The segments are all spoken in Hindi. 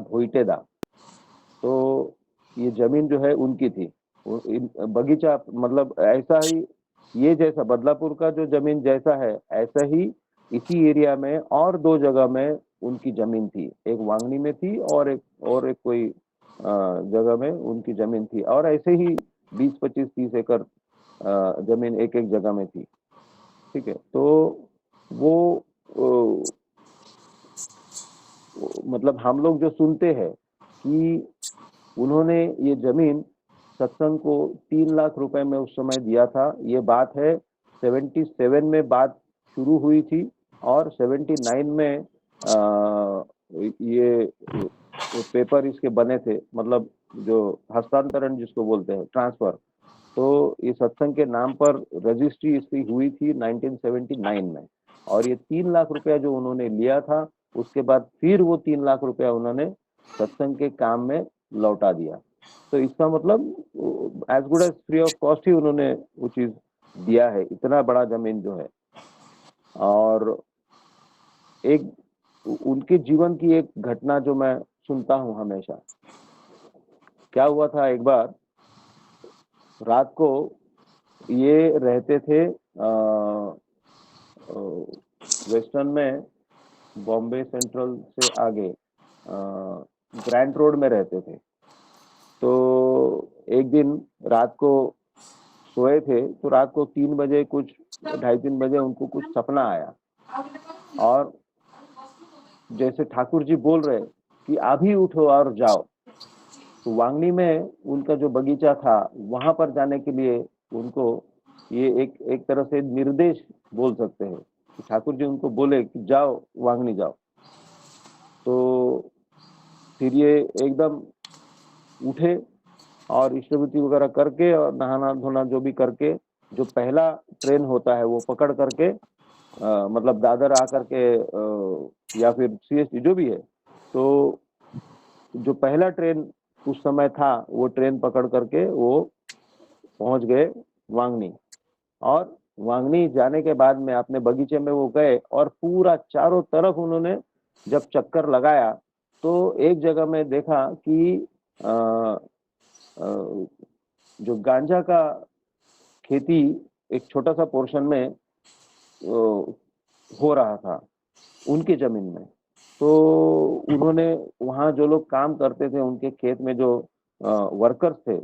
भोईटेदा। तो ये जमीन जो है उनकी थी। बगीचा मतलब ऐसा ही, ये जैसा बदलापुर का जो जमीन जैसा है, ऐसा ही इसी एरिया में और 2 जगह में उनकी जमीन थी। एक वांगनी में थी और एक कोई जगह में उनकी जमीन थी, और ऐसे ही 20, 25, 30 एकड़ जमीन एक एक जगह में थी। ठीक है। तो वो मतलब हम लोग जो सुनते हैं कि उन्होंने ये जमीन सत्संग को 3 लाख रुपए में उस समय दिया था। ये बात है 77 में बात शुरू हुई थी, और 79 में ये पेपर इसके बने थे, मतलब जो हस्तांतरण जिसको बोलते हैं, ट्रांसफर। तो ये सत्संग के नाम पर रजिस्ट्री इसकी हुई थी 1979 में, और ये 3 लाख रुपया जो उन्होंने लिया था, उसके बाद फिर वो 3 लाख रुपया उन्होंने सत्संग के काम में लौटा दिया। तो इसका मतलब as good as free of cost ही उन्होंने वो चीज दिया है, इतना बड़ा जमीन जो है। और एक उनके जीवन की एक घटना जो मैं सुनता हूँ हमेशा। क्या हुआ था, एक बार रात को ये रहते थे वेस्टर्न में, बॉम्बे सेंट्रल से आगे ग्रैंड रोड में रहते थे। तो एक दिन रात को सोए थे, तो रात को 3 बजे, कुछ 2:30-3 बजे उनको कुछ सपना आया, और जैसे ठाकुर जी बोल रहे कि अभी उठो और जाओ। तो वांगनी में उनका जो बगीचा था, वहां पर जाने के लिए उनको ये एक तरह से निर्देश बोल सकते हैं कि ठाकुर जी उनको बोले कि जाओ वांगनी जाओ। तो फिर ये एकदम उठे और इष्टभूति वगैरह करके और नहाना धोना जो भी करके, जो पहला ट्रेन होता है वो पकड़ करके मतलब दादर आकर के या फिर सीएसटी जो भी है, तो जो पहला ट्रेन उस समय था वो ट्रेन पकड़ करके वो पहुंच गए वांगनी। और वांगनी जाने के बाद में अपने बगीचे में वो गए, और पूरा चारों तरफ उन्होंने जब चक्कर लगाया, तो एक जगह में देखा कि जो गांजा का खेती एक छोटा सा पोर्शन में हो रहा था उनकी जमीन में। तो उन्होंने वहां जो लोग काम करते थे उनके खेत में, जो वर्कर्स थे,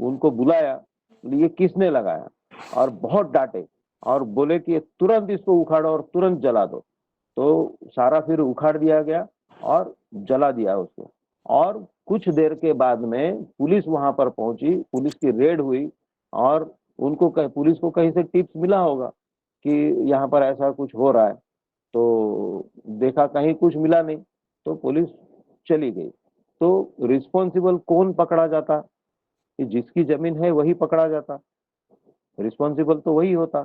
उनको बुलाया, ये किसने लगाया, और बहुत डांटे और बोले कि तुरंत इसको उखाड़ो और तुरंत जला दो। तो सारा फिर उखाड़ दिया गया और जला दिया उसको। और कुछ देर के बाद में पुलिस वहां पर पहुंची, पुलिस की रेड हुई, और उनको पुलिस को कहीं से टिप्स मिला होगा कि यहाँ पर ऐसा कुछ हो रहा है। तो देखा कहीं कुछ मिला नहीं, तो पुलिस चली गई। तो रिस्पॉन्सिबल कौन पकड़ा जाता? कि जिसकी जमीन है वही पकड़ा जाता, रिस्पॉन्सिबल तो वही होता।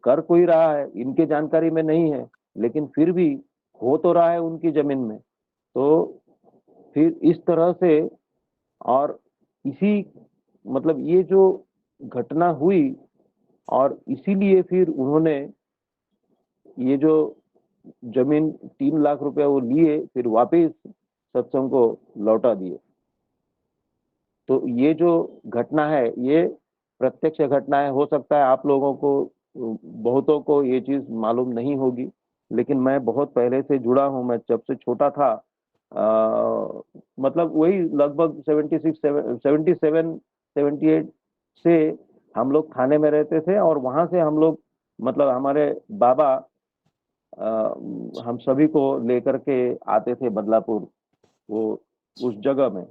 कर कोई रहा है, इनके जानकारी में नहीं है, लेकिन फिर भी हो तो रहा है उनकी जमीन में। तो फिर इस तरह से, और इसी मतलब ये जो घटना हुई, और इसीलिए फिर उन्होंने ये जो जमीन 3 लाख रुपया वो लिए, फिर वापिस सत्संग को लौटा दिए। तो ये जो घटना है ये प्रत्यक्ष घटना है। हो सकता है आप लोगों को, बहुतों को ये चीज मालूम नहीं होगी, लेकिन मैं बहुत पहले से जुड़ा हूँ। मैं जब से छोटा था, मतलब वही लगभग 76, 77, 78 से हम लोग थाने में रहते थे, और वहां से हम लोग, मतलब हमारे बाबा हम सभी को लेकर के आते थे बदलापुर, वो उस जगह में।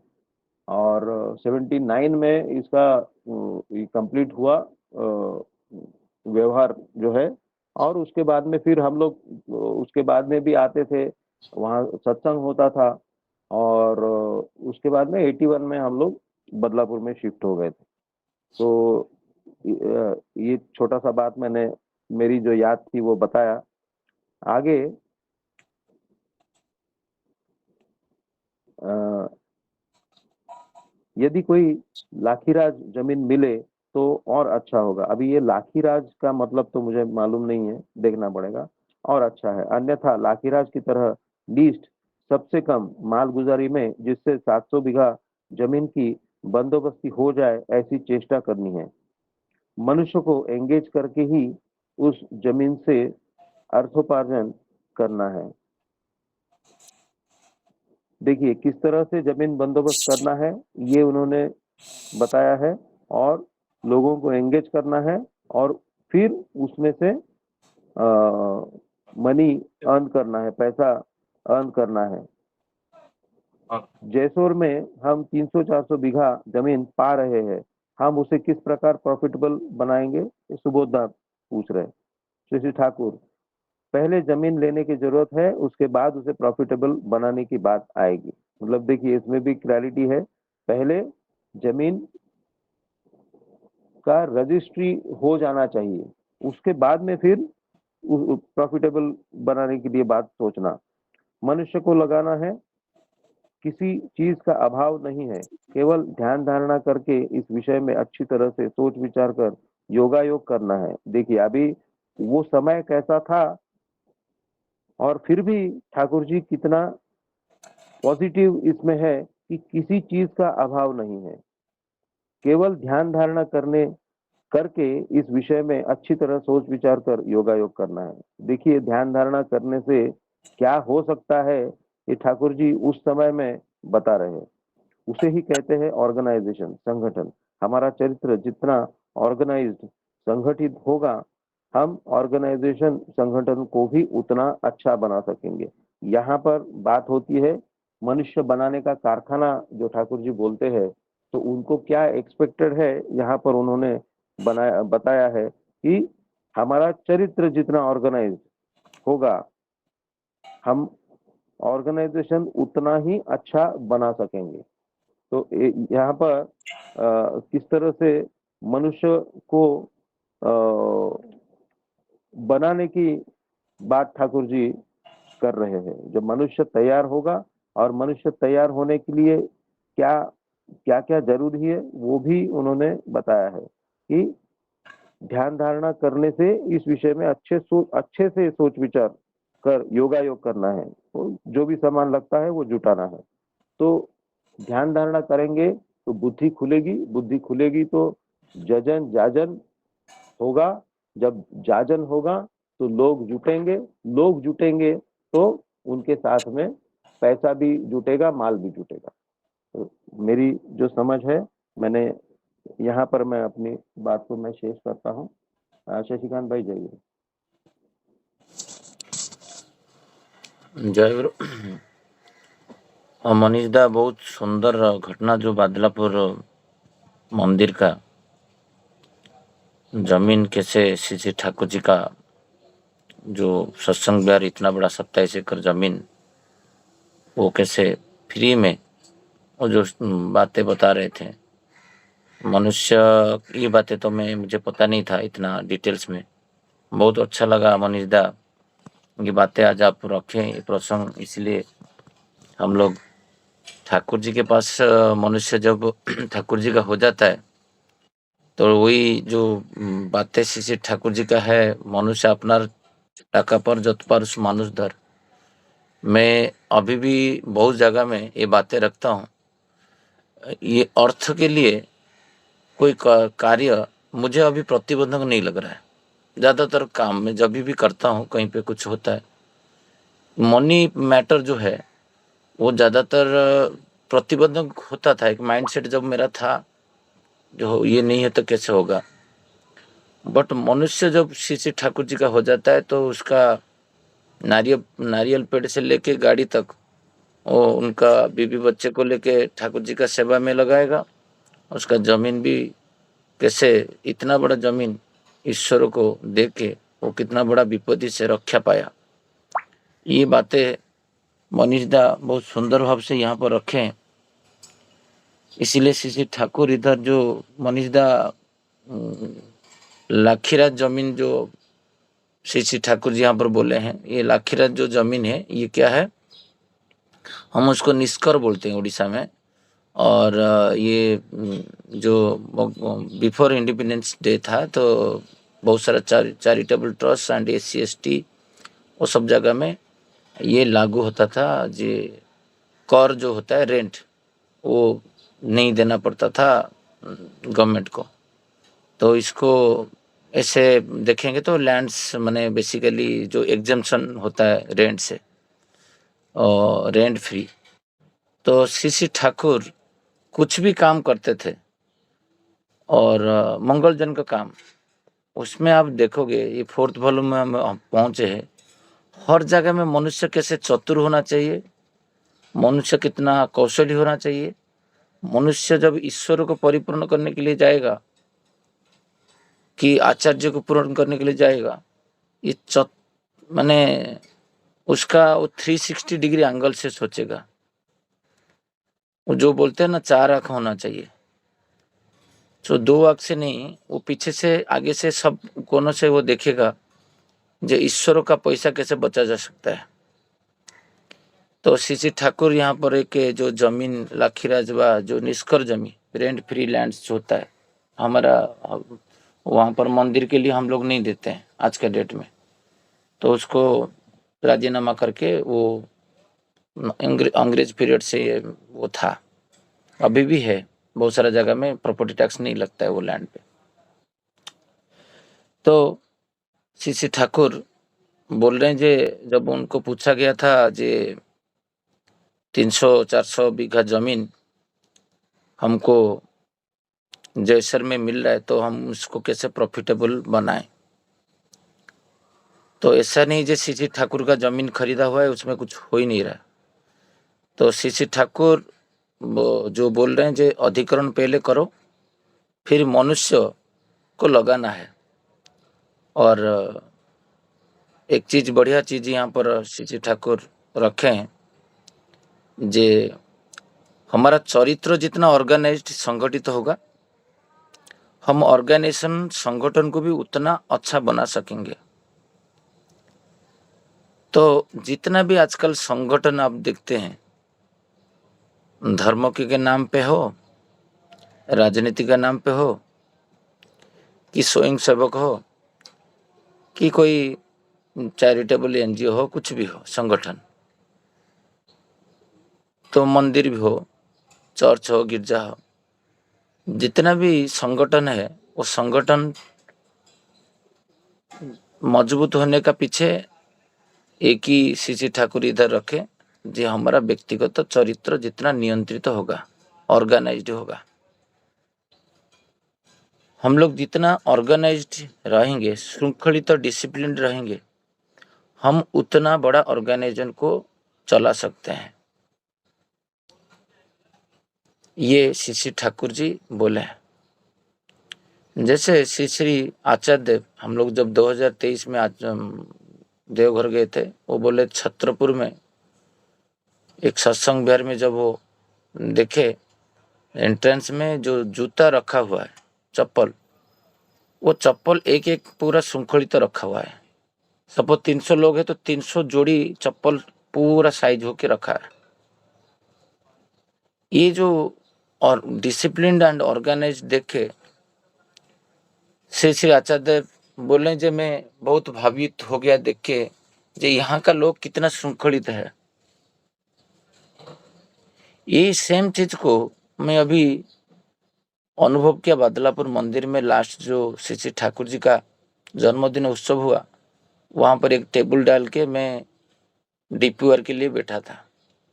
और 79 में इसका कंप्लीट हुआ व्यवहार जो है। और उसके बाद में फिर हम लोग उसके बाद में भी आते थे, वहाँ सत्संग होता था। और उसके बाद में 81 में हम लोग बदलापुर में शिफ्ट हो गए थे। तो ये छोटा सा बात मैंने, मेरी जो याद थी वो बताया। आगे यदि कोई लाखीराज जमीन मिले तो और अच्छा होगा। अभी ये लाखीराज का मतलब तो मुझे मालूम नहीं है, देखना पड़ेगा, और अच्छा है। अन्यथा लाखीराज की तरह लीस्ट सबसे कम मालगुजारी में, जिससे 700 बीघा जमीन की बंदोबस्ती हो जाए, ऐसी चेष्टा करनी है। मनुष्य को एंगेज करके ही उस जमीन से अर्थोपार्जन करना है। देखिए किस तरह से जमीन बंदोबस्त करना है ये उन्होंने बताया है, और लोगों को एंगेज करना है, और फिर उसमें से मनी अर्न करना है, पैसा अर्न करना है। जैसोर में हम 300-400 बीघा जमीन पा रहे हैं, हम उसे किस प्रकार प्रॉफिटेबल बनाएंगे, ये सुबोधदा पूछ रहे हैं। श्री ठाकुर, पहले जमीन लेने की जरूरत है, उसके बाद उसे प्रॉफिटेबल बनाने की बात आएगी। मतलब देखिए इसमें भी क्लैरिटी है, पहले जमीन का रजिस्ट्री हो जाना चाहिए, उसके बाद में फिर प्रॉफिटेबल बनाने के लिए बात सोचना। मनुष्य को लगाना है, किसी चीज का अभाव नहीं है, केवल ध्यान धारणा करके इस विषय में अच्छी तरह से सोच विचार कर योगायोग करना है। देखिए अभी वो समय कैसा था, और फिर भी ठाकुर जी कितना पॉजिटिव इसमें है कि किसी चीज का अभाव नहीं है, केवल ध्यान धारणा करके इस विषय में अच्छी तरह सोच विचार कर योगायोग करना है। देखिए ध्यान धारणा करने से क्या हो सकता है, ये ठाकुर जी उस समय में बता रहे हैं। उसे ही कहते हैं ऑर्गेनाइजेशन, संगठन। हमारा चरित्र जितना ऑर्गेनाइज्ड, संगठित होगा, हम ऑर्गेनाइजेशन संगठन को भी उतना अच्छा बना सकेंगे। यहाँ पर बात होती है मनुष्य बनाने का कारखाना, जो ठाकुर जी बोलते हैं, तो उनको क्या एक्सपेक्टेड है, यहाँ पर उन्होंने बताया है कि हमारा चरित्र जितना ऑर्गेनाइज होगा, हम ऑर्गेनाइजेशन उतना ही अच्छा बना सकेंगे। तो यहाँ पर किस तरह से मनुष्य को बनाने की बात ठाकुर जी कर रहे हैं। जब मनुष्य तैयार होगा, और मनुष्य तैयार होने के लिए क्या क्या क्या जरूरी है वो भी उन्होंने बताया है कि ध्यान धारणा करने से इस विषय में अच्छे से सोच विचार कर योगायोग करना है, तो जो भी सामान लगता है वो जुटाना है। तो ध्यान धारणा करेंगे तो बुद्धि खुलेगी, बुद्धि खुलेगी तो जजन जाजन होगा, जब जाजन होगा तो लोग जुटेंगे तो उनके साथ में पैसा भी जुटेगा, माल भी जुटेगा। तो मेरी जो समझ है, मैंने यहाँ पर मैं अपनी बात को मैं शेष करता हूँ। शशिकांत भाई जाइए। जय गुरु। मनीष दा बहुत सुंदर घटना जो बादलापुर मंदिर का जमीन कैसे श्री ठाकुर जी का जो सत्संग बिहार इतना बड़ा 27 एकड़ जमीन वो कैसे फ्री में, वो जो बातें बता रहे थे मनुष्य, ये बातें तो मुझे पता नहीं था इतना डिटेल्स में। बहुत अच्छा लगा मनीष दा, ये बातें आज आप रखें ये प्रसंग, इसलिए हम लोग ठाकुर जी के पास मनुष्य जब ठाकुर जी का हो जाता है तो वही जो बातें श्री ठाकुर जी का है, मनुष्य अपना टाका पर जत पर उस मानुष धर। मैं अभी भी बहुत जगह में ये बातें रखता हूँ। ये अर्थ के लिए कोई कार्य मुझे अभी प्रतिबंधक नहीं लग रहा है। ज़्यादातर काम में जब भी करता हूँ, कहीं पे कुछ होता है, मनी मैटर जो है वो ज़्यादातर प्रतिबंधक होता था। एक माइंडसेट जब मेरा था, जो ये नहीं है तो कैसे होगा। बट मनुष्य जब श्री ठाकुर जी का हो जाता है तो उसका नारियल पेड़ से लेके गाड़ी तक वो उनका बीबी बच्चे को लेके ठाकुर जी का सेवा में लगाएगा। उसका जमीन भी कैसे इतना बड़ा जमीन ईश्वर को दे के वो कितना बड़ा विपत्ति से रक्षा पाया, ये बातें मनीष दा बहुत सुंदर भाव से यहाँ पर रखे हैं। इसीलिए श्री ठाकुर इधर जो मनीष दा लाखीराज जमीन जो श्री ठाकुर जी यहाँ पर बोले हैं, ये लाखीराज जो जमीन है ये क्या है, हम उसको निष्कर बोलते हैं उड़ीसा में। और ये जो बिफोर इंडिपेंडेंस डे था तो बहुत सारा charitable trust and SC ST वो सब जगह में ये लागू होता था, जे कर जो होता है रेंट, वो नहीं देना पड़ता था गवर्नमेंट को। तो इसको ऐसे देखेंगे तो लैंड्स माने बेसिकली जो एग्जम्पशन होता है रेंट से और रेंट फ्री। तो सीसी ठाकुर कुछ भी काम करते थे और मंगलजन का काम, उसमें आप देखोगे ये 4th वॉल्यूम में हम पहुँचे हैं, हर जगह में मनुष्य कैसे चतुर होना चाहिए, मनुष्य कितना कौशली होना चाहिए, मनुष्य जब ईश्वर को परिपूर्ण करने के लिए जाएगा कि आचार्य को पूर्ण करने के लिए जाएगा, ये माने उसका वो 360 डिग्री एंगल से सोचेगा। वो जो बोलते हैं ना 4 आँख होना चाहिए, तो 2 आँख से नहीं, वो पीछे से आगे से सब कोनों से वो देखेगा जो ईश्वरों का पैसा कैसे बचा जा सकता है। तो सीसी ठाकुर यहाँ पर एक जो जमीन लाखीराज व जो निष्कर जमीन रेंट फ्री लैंड्स होता है हमारा, वहाँ पर मंदिर के लिए हम लोग नहीं देते हैं आज के डेट में, तो उसको राजीनामा करके वो अंग्रेज पीरियड से वो था, अभी भी है, बहुत सारा जगह में प्रॉपर्टी टैक्स नहीं लगता है वो लैंड पे। तो सीसी ठाकुर बोल रहे हैं जे जब उनको पूछा गया था जे 300-400 बीघा जमीन हमको जैसर में मिल रहा है तो हम उसको कैसे प्रॉफिटेबल बनाएं। तो ऐसा नहीं जो सीसी ठाकुर का जमीन खरीदा हुआ है उसमें कुछ हो ही नहीं रहा। तो सीसी ठाकुर जो बोल रहे हैं जो अधिकरण पहले करो फिर मनुष्य को लगाना है। और एक चीज बढ़िया चीज यहाँ पर सीसी ठाकुर रखे हैं, जे हमारा चरित्र जितना ऑर्गेनाइज्ड संगठित होगा, हम ऑर्गेनाइजेशन संगठन को भी उतना अच्छा बना सकेंगे। तो जितना भी आजकल संगठन आप देखते हैं, धर्म के नाम पे हो, राजनीति के नाम पे हो, कि स्वयं सेवक हो, कि कोई चैरिटेबल एनजीओ हो, कुछ भी हो संगठन, तो मंदिर भी हो, चर्च हो, गिरजा हो, जितना भी संगठन है वो संगठन मजबूत होने का पीछे एक ही सीसी ठाकुर इधर रखे, जो हमारा व्यक्तिगत चरित्र जितना नियंत्रित होगा, ऑर्गेनाइज्ड होगा। हम लोग जितना ऑर्गेनाइज्ड रहेंगे, श्रृंखलित और डिसिप्लिन रहेंगे, हम उतना बड़ा ऑर्गेनाइजेशन को चला सकते हैं। ये सीसी ठाकुर जी बोले हैं। जैसे श्री आचार्य देव, हम लोग जब 2023 में देवघर गए थे, वो बोले छत्रपुर में एक सत्संग विहार में जब वो देखे एंट्रेंस में जो जूता रखा हुआ है, चप्पल, वो चप्पल एक एक पूरा श्रृंखलित रखा हुआ है। सपोज 300 लोग हैं तो 300 जोड़ी चप्पल पूरा साइज होके रखा है। ये जो और डिसिप्लिन एंड ऑर्गेनाइज देखे श्री आचार्य बोले जे मैं बहुत भावित हो गया देख के, जे यहाँ का लोग कितना श्रृंखलित है। ये सेम चीज को मैं अभी अनुभव किया बदलापुर मंदिर में। लास्ट जो श्री ठाकुर जी का जन्मदिन उत्सव हुआ, वहां पर एक टेबल डाल के मैं डीपीआर के लिए बैठा था,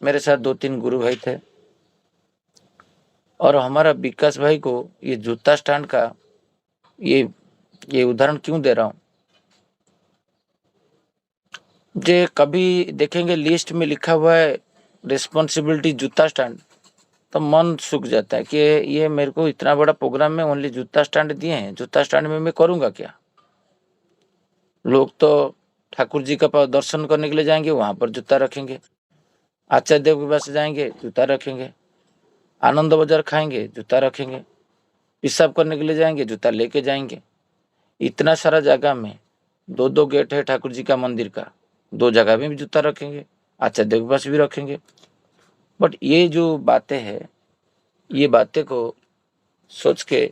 मेरे साथ 2-3 गुरु भाई थे, और हमारा विकास भाई को ये जूता स्टैंड का ये उदाहरण क्यों दे रहा हूं, जे कभी देखेंगे लिस्ट में लिखा हुआ है रिस्पॉन्सिबिलिटी जूता स्टैंड, तो मन सूख जाता है कि ये मेरे को इतना बड़ा प्रोग्राम में ओनली जूता स्टैंड दिए हैं, जूता स्टैंड में मैं करूंगा क्या। लोग तो ठाकुर जी का दर्शन करने के लिए जाएंगे, वहां पर जूता रखेंगे, आचार्य देव के पास जाएंगे जूता रखेंगे, आनंद बाजार खाएंगे जूता रखेंगे, पेशाब करने के लिए जाएंगे जूता लेके जाएंगे। इतना सारा जगह में 2-2 गेट है ठाकुर जी का मंदिर का, 2 जगह में भी जूता रखेंगे, आचार्य देव के पास भी रखेंगे। बट ये जो बातें हैं, ये बातें को सोच के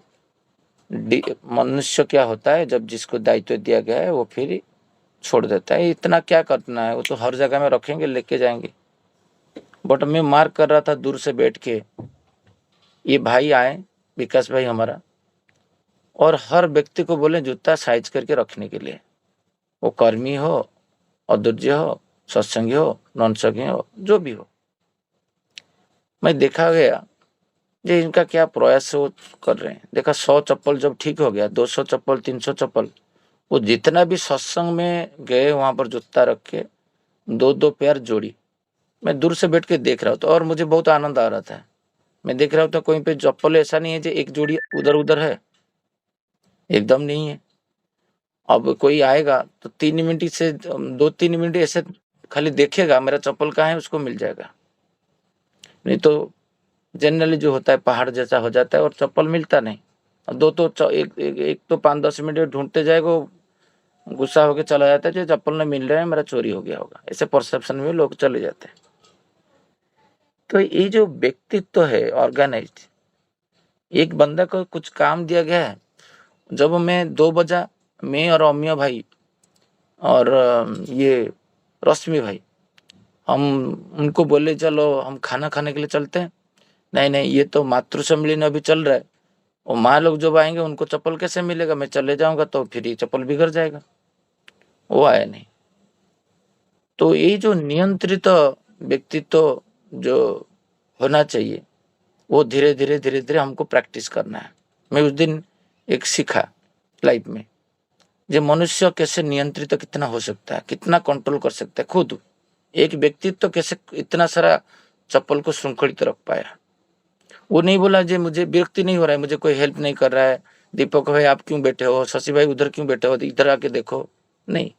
मनुष्य क्या होता है, जब जिसको दायित्व दिया गया है वो फिर छोड़ देता है, इतना क्या करना है, वो तो हर जगह में रखेंगे, लेके जाएंगे। बट मैं मार्क कर रहा था दूर से बैठ के, ये भाई आए, विकास भाई हमारा, और हर व्यक्ति को बोले जूता साइज करके रखने के लिए, वो कर्मी हो, अदुर्य हो, सत्संगी हो, नॉन सत्संगी हो, जो भी हो। मैं देखा गया ये इनका क्या प्रयास वो कर रहे हैं। देखा 100 चप्पल जब ठीक हो गया, 200 चप्पल, 300 चप्पल, वो जितना भी सत्संग में गए वहां पर जूता रख के 2-2 पेयर जोड़ी। मैं दूर से बैठ के देख रहा था और मुझे बहुत आनंद आ रहा था। मैं देख रहा था कोई पे चप्पल ऐसा नहीं है जो एक जोड़ी उधर उधर है, एकदम नहीं है। अब कोई आएगा तो 3 मिनट से 2-3 मिनट ऐसे खाली देखेगा मेरा चप्पल कहाँ है, उसको मिल जाएगा। नहीं तो जनरली जो होता है पहाड़ जैसा हो जाता है और चप्पल मिलता नहीं। और दो तो एक तो 5-10 मिनट ढूंढते जाएगा, गुस्सा होकर चला जाता है, जो चप्पल नहीं मिल रहा है मेरा चोरी हो गया होगा, ऐसे परसेप्शन में लोग चले जाते हैं। तो ये जो व्यक्तित्व है ऑर्गेनाइज्ड, एक बंदा को कुछ काम दिया गया है। जब मैं 2 बजा, मैं और अमिया भाई और ये रश्मि भाई, हम उनको बोले चलो हम खाना खाने के लिए चलते हैं। नहीं नहीं, ये तो मातृ सम्मेलन अभी चल रहा है, और माँ लोग जब आएंगे उनको चप्पल कैसे मिलेगा, मैं चले जाऊंगा तो फिर ये चप्पल बिगड़ जाएगा। वो आया नहीं। तो ये जो नियंत्रित व्यक्तित्व जो होना चाहिए, वो धीरे धीरे धीरे धीरे हमको प्रैक्टिस करना है। मैं उस दिन एक सीखा लाइफ में, जो मनुष्य कैसे नियंत्रित कितना हो सकता है, कितना कंट्रोल कर सकता है खुद। एक व्यक्तित्व कैसे इतना सारा चप्पल को श्रृंखलित रख पाया। वो नहीं बोला जे मुझे विरक्ति नहीं हो रहा है, मुझे कोई हेल्प नहीं कर रहा है, दीपक भाई आप क्यों बैठे हो, शशि भाई उधर क्यों बैठे हो, इधर आके देखो, नहीं।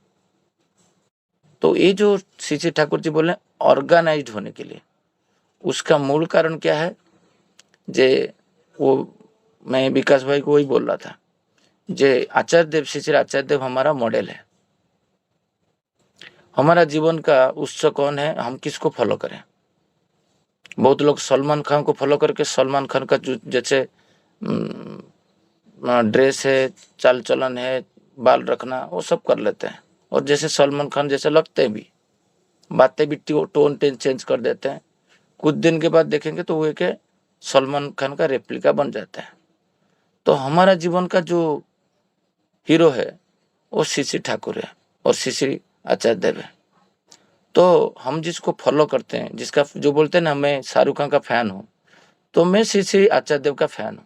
तो ये जो श्री ठाकुर जी बोले ऑर्गेनाइज्ड होने के लिए, उसका मूल कारण क्या है, जे वो मैं विकास भाई को वही बोल रहा था, जे आचार्य देव, श्री आचार्य देव हमारा मॉडल है। हमारा जीवन का उत्सव कौन है, हम किसको फॉलो करें। बहुत लोग सलमान खान को फॉलो करके सलमान खान का जो जैसे ड्रेस है, चाल चलन है, बाल रखना, वो सब कर लेते हैं, और जैसे सलमान खान जैसे लगते भी, बातें भी टोन चेंज कर देते हैं। कुछ दिन के बाद देखेंगे तो वो एक सलमान खान का रेप्लिका बन जाता है। तो हमारा जीवन का जो हीरो है वो श्री ठाकुर है और श्री आचार्य देव है। तो हम जिसको फॉलो करते हैं, जिसका जो बोलते हैं ना मैं शाहरुख खान का फैन हूँ, तो मैं श्री आचार्य देव का फैन हूँ।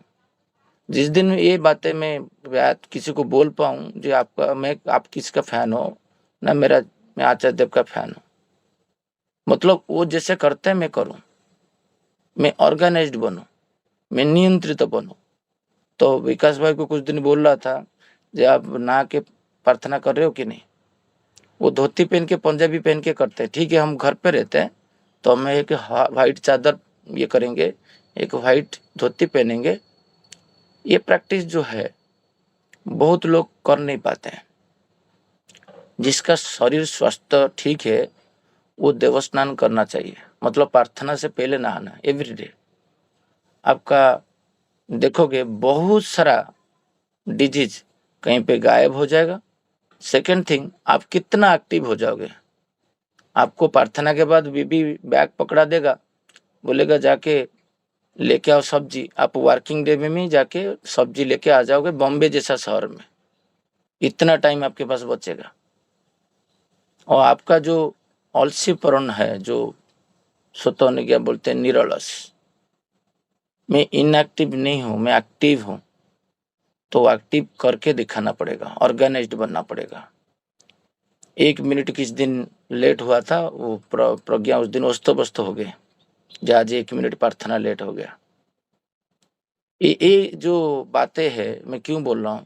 जिस दिन ये बातें मैं किसी को बोल पाऊँ जो आप किसका फैन हो ना, मैं आचार्य देव का फैन हूँ। मतलब वो जैसे करते हैं मैं करूँ, मैं ऑर्गेनाइज्ड बनूं, मैं नियंत्रित बनूं। तो विकास भाई को कुछ दिन बोल रहा था जो आप नहा के प्रार्थना कर रहे हो कि नहीं। वो धोती पहन के पंजाबी पहन के करते हैं, ठीक है। हम घर पे रहते हैं तो हम एक वाइट चादर ये करेंगे, एक वाइट धोती पहनेंगे। ये प्रैक्टिस जो है बहुत लोग कर नहीं पाते हैं। जिसका शरीर स्वस्थ ठीक है वो देवस्नान करना चाहिए, मतलब प्रार्थना से पहले नहाना एवरीडे। आपका देखोगे बहुत सारा डिजीज कहीं पे गायब हो जाएगा। सेकेंड थिंग, आप कितना एक्टिव हो जाओगे। आपको प्रार्थना के बाद बीबी बैग पकड़ा देगा, बोलेगा जाके लेके आओ सब्जी, आप वर्किंग डे में जाके सब्जी लेके आ जाओगे बॉम्बे जैसा शहर में। इतना टाइम आपके पास बचेगा। और आपका जो आलसीपन है, जो सोतों क्या बोलते हैं निरलस, मैं इनएक्टिव नहीं हूँ, मैं एक्टिव हूँ। तो एक्टिव करके दिखाना पड़ेगा, ऑर्गेनाइज्ड बनना पड़ेगा। 1 मिनट किस दिन लेट हुआ था, वो प्रज्ञा उस दिन अस्त व्यस्त हो गए, आज 1 मिनट प्रार्थना लेट हो गया। ये जो बातें है मैं क्यों बोल रहा हूँ,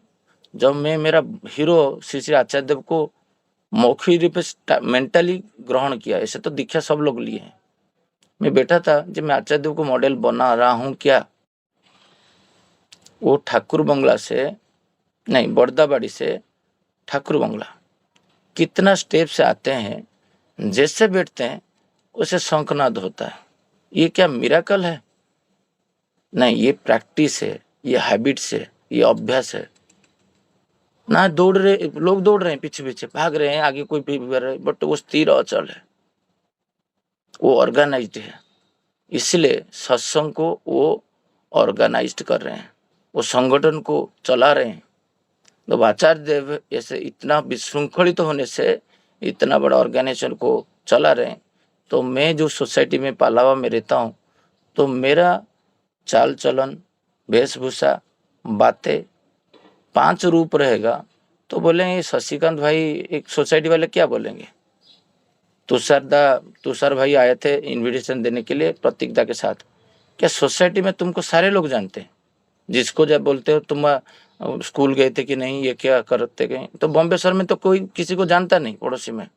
जब मैं मेरा हीरो श्री आचार्य देव को मौखिक रूप से मेंटली ग्रहण किया, ऐसे तो दीक्षा सब लोग लिए हैं। मैं बैठा था जब मैं आचार्य देव को मॉडल बना रहा हूँ क्या, वो ठाकुर बंगला से नहीं, बड़दाबाड़ी से ठाकुर बंगला कितना स्टेप से आते हैं, जैसे बैठते हैं उसे शंखनाद होता है। ये क्या मिराकल है? नहीं, ये प्रैक्टिस है, ये हैबिट्स है, ये अभ्यास है। ना दौड़ रहे लोग, दौड़ रहे हैं पीछे पीछे, भाग रहे हैं, आगे कोई भी कर रहे, बट वो स्थिर अचल है, वो ऑर्गेनाइज्ड है। इसलिए सत्संग को वो ऑर्गेनाइज्ड कर रहे हैं, वो संगठन को चला रहे हैं। तो आचार्य देव ऐसे इतना विशृंखलित होने से इतना बड़ा ऑर्गेनाइजेशन को चला रहे हैं। तो मैं जो सोसाइटी में पालावा में रहता हूँ, तो मेरा चाल चलन, वेशभूषा, बातें 5 रूप रहेगा। तो बोलेंगे शशिकांत भाई, एक सोसाइटी वाले क्या बोलेंगे, तुषार भाई आए थे इनविटेशन देने के लिए प्रतीकता के साथ। क्या सोसाइटी में तुमको सारे लोग जानते हैं? जिसको जब बोलते हो तुम स्कूल गए थे कि नहीं, ये क्या करते गए, तो बॉम्बे शहर में तो कोई किसी को जानता नहीं पड़ोसी में।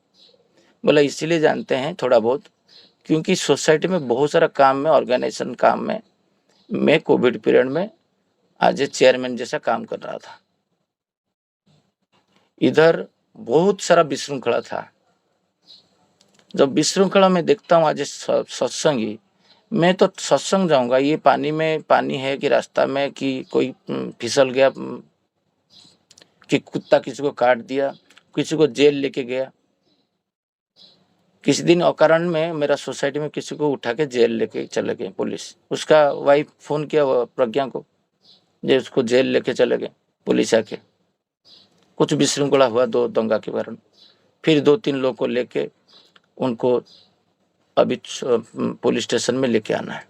बोला इसीलिए जानते हैं थोड़ा बहुत, क्योंकि सोसाइटी में बहुत सारा काम में, ऑर्गेनाइजेशन काम में मैं कोविड पीरियड में एज ए चेयरमैन जैसा काम कर रहा था। इधर बहुत सारा विशृंखला था। जब विशृंखला में देखता हूँ आज सत्संगी, मैं तो सत्संग जाऊंगा, ये पानी में पानी है कि रास्ता में कि कोई फिसल गया, कि कुत्ता किसी को काट दिया, किसी को जेल लेके गया। किसी दिन अकारण में मेरा सोसाइटी में किसी को उठा के जेल लेके चले गए पुलिस। उसका वाइफ फोन किया प्रज्ञा को, जो उसको जेल लेके चले गए पुलिस आके। कुछ विशृंखला हुआ दो दंगा के कारण, फिर 2-3 लोग को लेके उनको अभी पुलिस स्टेशन में लेके आना है।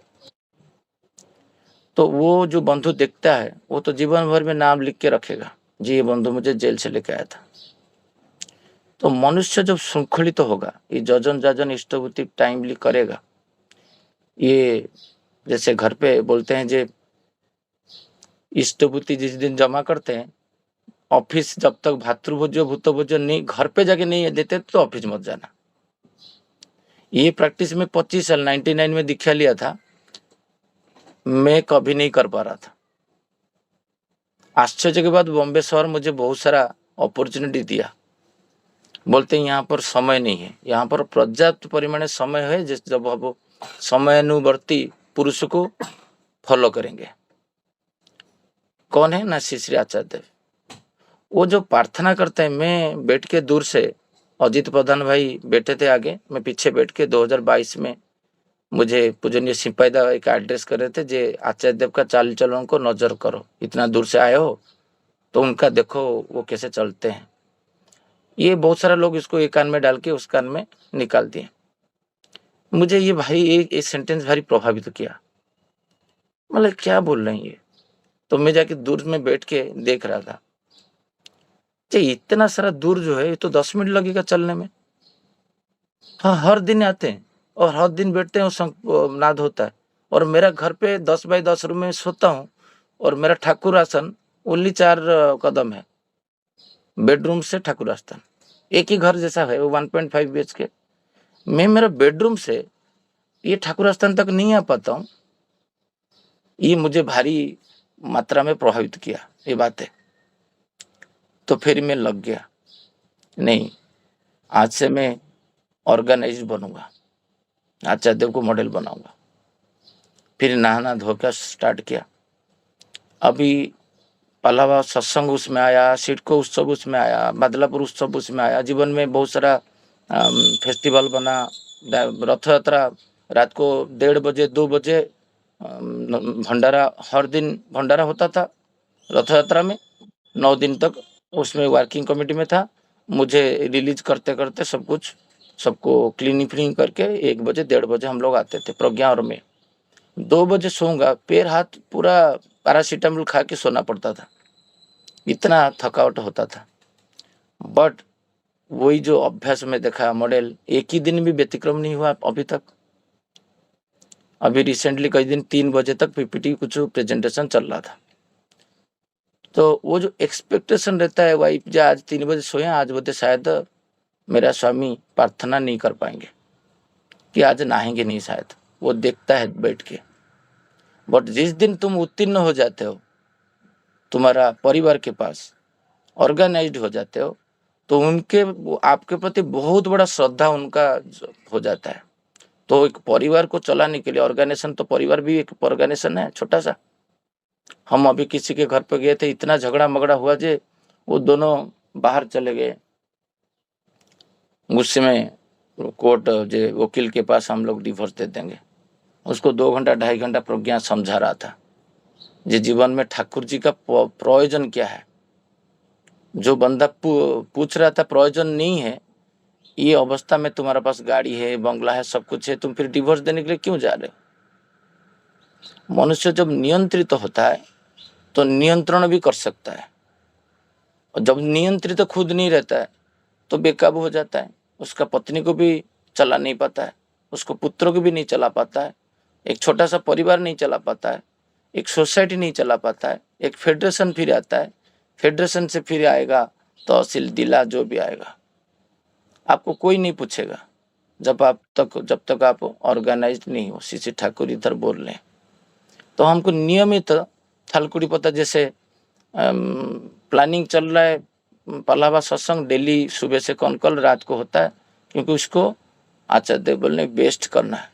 तो वो जो बंधु देखता है वो तो जीवन भर में नाम लिख के रखेगा, जी ये बंधु मुझे जेल से लेके आया था। तो मनुष्य जब श्रृंखलित तो होगा, ये जजन जाजन इष्टभूति टाइमली करेगा। ये जैसे घर पे बोलते हैं जे इष्टभूति जिस दिन जमा करते हैं, ऑफिस जब तक भातृभोज्य भूतभोज्य नहीं घर पे जाके नहीं देते तो ऑफिस मत जाना। ये प्रैक्टिस में 25 साल 99 में दीक्षा लिया था, मैं कभी नहीं कर पा रहा था। आश्चर्य के बाद बॉम्बे शहर मुझे बहुत सारा अपॉर्चुनिटी दिया। बोलते हैं यहाँ पर समय नहीं है, यहाँ पर पर्याप्त परिमाण समय है, जब अब समयानुवर्ती पुरुष को फॉलो करेंगे। कौन है ना, श्री आचार्य देव। वो जो प्रार्थना करते हैं, मैं बैठ के दूर से, अजित प्रधान भाई बैठे थे आगे, मैं पीछे बैठ के 2022 में मुझे पूजनीय सिपाहीदा एक एड्रेस कर रहे थे, जे आचार्य देव का चाल चलन को नजर करो, इतना दूर से आए हो तो उनका देखो वो कैसे चलते हैं। ये बहुत सारे लोग इसको एक कान में डाल के उस कान में निकाल दिए। मुझे ये भाई एक सेंटेंस भारी प्रभावित किया, मतलब क्या बोल रहे हैं ये। तो मैं जाके दूर में बैठ के देख रहा था, इतना सारा दूर जो है, ये तो 10 मिनट लगेगा चलने में। हाँ, हर दिन आते हैं और हर दिन बैठते हैं, नाद होता है। और मेरा घर पे 10 बाई 10 रूम में सोता हूँ, और मेरा ठाकुर आसन ओनली 4 कदम है बेडरूम से ठाकुर आस्थान, एक ही घर जैसा है वो 1.5 BHK। मैं मेरा बेडरूम से ये ठाकुर आस्थान तक नहीं आ पाता हूँ। ये मुझे भारी मात्रा में प्रभावित किया ये बातें। तो फिर मैं लग गया, नहीं आज से मैं ऑर्गेनाइज बनूंगा, आचार्य देव को मॉडल बनाऊंगा। फिर नहाना धोकर स्टार्ट किया। अभी पलावा सत्संग उसमें आया, सिडको उत्सव उसमें आया, बदलापुर उत्सव उसमें आया। जीवन में बहुत सारा फेस्टिवल बना, रथ यात्रा रात को 1:30 बजे 2 बजे भंडारा, हर दिन भंडारा होता था रथ यात्रा में 9 दिन तक। उसमें वर्किंग कमेटी में था। मुझे रिलीज करते करते सब कुछ सबको क्लीनिंग करके 1 बजे 1:30 बजे हम लोग आते थे। प्रज्ञा और मैं 2 बजे सोऊंगा, पैर हाथ पूरा पैरासीटामोल खा के सोना पड़ता था, इतना थकावट होता था। बट वही जो अभ्यास में देखा मॉडल, एक ही दिन भी व्यतिक्रम नहीं हुआ अभी तक। अभी रिसेंटली कई दिन 3 बजे तक पीपीटी कुछ प्रेजेंटेशन चल रहा था। तो वो जो एक्सपेक्टेशन रहता है वाइफ, जो आज 3 बजे सोए, आज बोलते शायद मेरा स्वामी प्रार्थना नहीं कर पाएंगे, कि आज नहाएंगे नहीं शायद, वो देखता है बैठ के। बट जिस दिन तुम उत्तीर्ण हो जाते हो, तुम्हारा परिवार के पास ऑर्गेनाइज्ड हो जाते हो, तो उनके आपके प्रति बहुत बड़ा श्रद्धा उनका हो जाता है। तो एक परिवार को चलाने के लिए ऑर्गेनाइजेशन, तो परिवार भी एक ऑर्गेनाइजेशन है छोटा सा। हम अभी किसी के घर पे गए थे, इतना झगड़ा मगड़ा हुआ जे वो दोनों बाहर चले गए। गुस्से में कोर्ट जो वकील के पास हम लोग डिवोर्स दे देंगे। उसको 2 घंटा 2.5 घंटा प्रज्ञा समझा रहा था जे जीवन में ठाकुर जी का प्रयोजन क्या है। जो बंदा पूछ रहा था प्रयोजन नहीं है, ये अवस्था में तुम्हारे पास गाड़ी है, बंगला है, सब कुछ है, तुम फिर डिवोर्स देने के लिए क्यों जा रहे हो? मनुष्य जब नियंत्रित तो होता है तो नियंत्रण भी कर सकता है, और जब नियंत्रित तो खुद नहीं रहता है तो बेकाबू हो जाता है। उसका पत्नी को भी चला नहीं पाता है, उसको पुत्रों को भी नहीं चला पाता है, एक छोटा सा परिवार नहीं चला पाता है, एक सोसाइटी नहीं चला पाता है, एक फेडरेशन फिर आता है, फेडरेशन से फिर आएगा तहसील जिला जो भी आएगा, आपको कोई नहीं पूछेगा जब तक आप ऑर्गेनाइज्ड नहीं हो। श्री ठाकुर इधर बोल रहे हैं तो हमको नियमित थालकुड़ी पता जैसे प्लानिंग चल रहा है, पहला सत्संग डेली सुबह से कल रात को होता है, क्योंकि उसको आचार्य देव बोल ने बेस्ट करना है।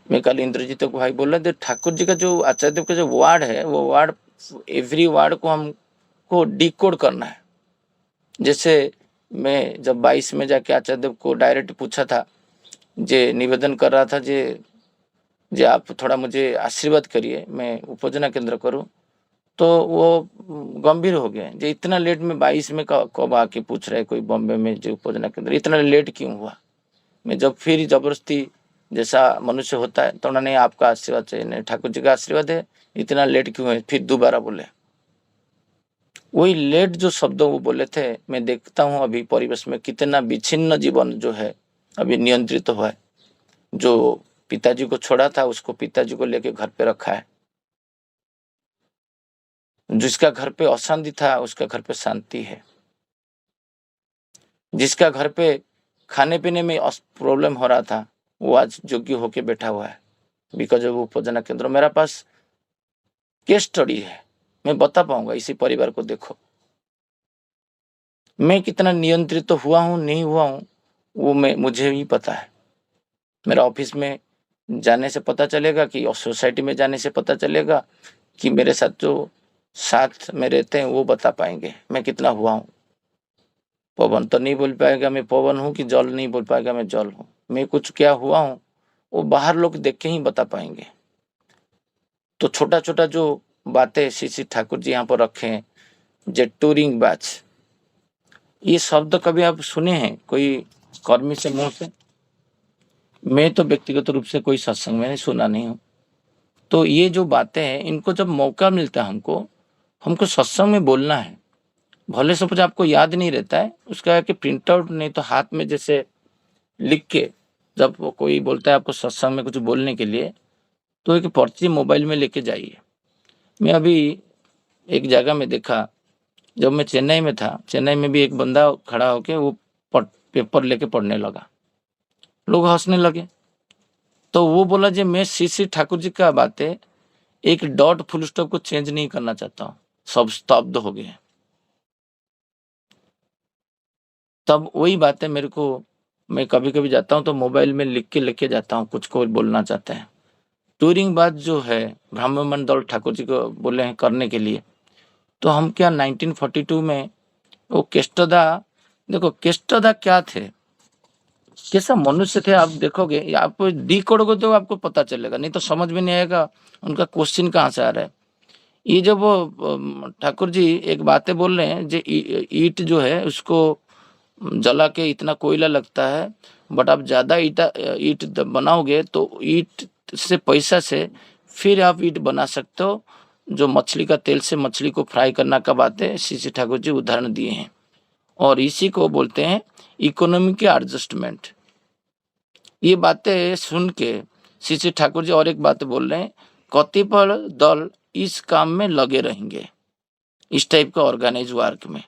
मैं कल इंद्रजीत को भाई बोल रहे थे, ठाकुर जी का जो आचार्य देव का जो वार्ड है, वो वार्ड एवरी वार्ड को हमको डिकोड करना है। जैसे मैं जब 22 में जाके आचार्य देव को डायरेक्ट पूछा था, जे निवेदन कर रहा था जे आप थोड़ा मुझे आशीर्वाद करिए, मैं उपजना केंद्र करूं, तो वो गंभीर हो गए। जो इतना लेट में 22 में कब आके पूछ रहे कोई बॉम्बे में जो उपजना केंद्र, इतना लेट क्यों हुआ? मैं जब फिर जबरदस्ती जैसा मनुष्य होता है तो उन्होंने आपका आशीर्वाद चाहिए, नहीं ठाकुर जी का आशीर्वाद है, इतना लेट क्यों है? फिर दोबारा बोले, वही लेट जो शब्द वो बोले थे। मैं देखता हूँ अभी परिवेश में कितना विच्छिन्न जीवन जो है अभी नियंत्रित तो है। जो पिताजी को छोड़ा था उसको पिताजी को लेके घर पे रखा है, जिसका घर पे अशांति था उसका घर पे शांति है, जिसका घर पे खाने पीने में प्रॉब्लम हो रहा था वो आज योग्य होके बैठा हुआ है बिकॉज ऑफ उपजना केंद्र। मेरा पास केस स्टडी है, मैं बता पाऊंगा। इसी परिवार को देखो, मैं कितना नियंत्रित तो हुआ हूँ नहीं हुआ हूँ वो मुझे ही पता है। मेरा ऑफिस में जाने से पता चलेगा कि, और सोसाइटी में जाने से पता चलेगा कि मेरे साथ जो साथ में रहते हैं वो बता पाएंगे मैं कितना हुआ हूँ। पवन तो नहीं बोल पाएगा मैं पवन हूँ, कि जल नहीं बोल पाएगा मैं जल हूँ। मैं कुछ क्या हुआ हूँ वो बाहर लोग देख के ही बता पाएंगे। तो छोटा छोटा जो बातें श्री ठाकुर जी यहाँ पर रखे हैं, जे टूरिंग बैच, ये शब्द कभी आप सुने हैं कोई कर्मी से मुंह से? मैं तो व्यक्तिगत रूप से कोई सत्संग में सुना नहीं हूँ। तो ये जो बातें हैं इनको जब मौका मिलता है हमको सत्संग में बोलना है। भले सपोज आपको याद नहीं रहता है, उसका कि प्रिंट आउट नहीं तो हाथ में जैसे लिख के, जब कोई बोलता है आपको सत्संग में कुछ बोलने के लिए, तो एक पर्ची मोबाइल में लेके जाइए। मैं अभी एक जगह में देखा, जब मैं चेन्नई में था, चेन्नई में भी एक बंदा खड़ा होके वो पेपर लेके पढ़ने लगा, लोग हंसने लगे। तो वो बोला जी मैं श्री ठाकुर जी का बातें एक डॉट फुल स्टॉप को चेंज नहीं करना चाहता हूँ, सब स्तब्ध हो गए। तब वही बातें मेरे को, मैं कभी कभी जाता हूँ तो मोबाइल में लिख के लेके जाता हूँ, कुछ को बोलना चाहते हैं। टूरिंग बात जो है ब्राह्मण दौड़ ठाकुर जी को बोले हैं करने के लिए, तो हम क्या 1942 में वो केष्टदा, देखो केष्टदा क्या थे, कैसा मनुष्य थे, आप देखोगे, आप डी कोडोगे तो आपको पता चलेगा, नहीं तो समझ में नहीं आएगा उनका क्वेश्चन कहाँ से आ रहा है। ये जब वो ठाकुर जी एक बातें बोल रहे हैं, जो ईट जो है उसको जला के इतना कोयला लगता है, बट आप ज्यादा ईट बनाओगे तो ईट से पैसा से फिर आप ईट बना सकते हो। जो मछली का तेल से मछली को फ्राई करना का बात है, श्री ठाकुर जी उदाहरण दिए हैं, और इसी को बोलते हैं इकोनॉमी के एडजस्टमेंट। ये बातें सुन के श्री ठाकुर जी और एक बात बोल रहे हैं, कतिपय दल इस काम में लगे रहेंगे, इस टाइप का ऑर्गेनाइज वर्क में।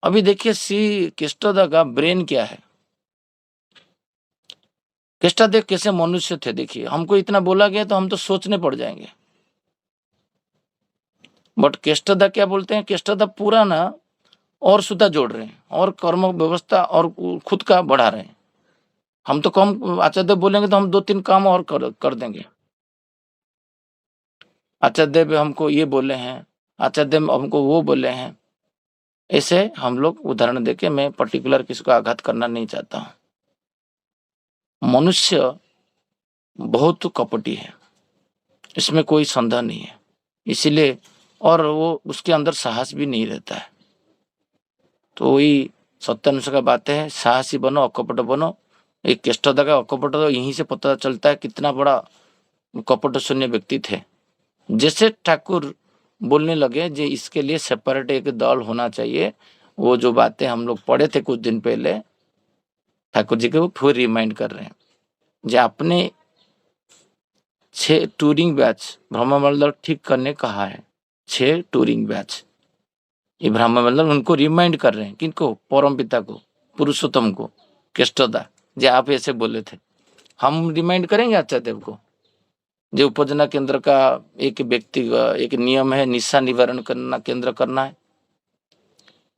अभी देखिए श्री केष्टदा का ब्रेन क्या है, केष्टदा कैसे मनुष्य थे। देखिए हमको इतना बोला गया तो हम तो सोचने पड़ जाएंगे, बट केष्टदा क्या बोलते हैं, केष्टदा पूरा ना और सुधा जोड़ रहे हैं और कर्म व्यवस्था और खुद का बढ़ा रहे हैं। हम तो कम आचार्य बोलेंगे तो हम 2-3 काम और कर देंगे। आचार्य देव हमको ये बोले हैं, आचार्य देव हमको वो बोले हैं। ऐसे हम लोग उदाहरण देके, मैं पर्टिकुलर किसी को आघात करना नहीं चाहता हूँ। मनुष्य बहुत कपटी है, इसमें कोई संदेह नहीं है। इसीलिए, और वो उसके अंदर साहस भी नहीं रहता है। तो वही सत्यानुष का बात है, साहसी बनो, अकपट बनो। एक केष्टदा का अकपट तो यहीं से पता चलता है कितना बड़ा कपट शून्य व्यक्ति थे। जैसे ठाकुर बोलने लगे जे इसके लिए सेपरेट एक दल होना चाहिए, वो जो बातें हम लोग पढ़े थे कुछ दिन पहले, ठाकुर जी को फिर रिमाइंड कर रहे हैं। जो आपने 6 टूरिंग बैच ब्रह्ममंडल ठीक करने कहा है, 6 टूरिंग बैच, ये ब्रह्ममंडल उनको रिमाइंड कर रहे हैं। किनको? परम पिता को, पुरुषोत्तम को, केष्टदा। जो आप ऐसे बोले थे, हम रिमाइंड करेंगे आचार्य देव को। जो उपजना केंद्र का एक व्यक्ति एक नियम है, निशा निवारण करना केंद्र करना है।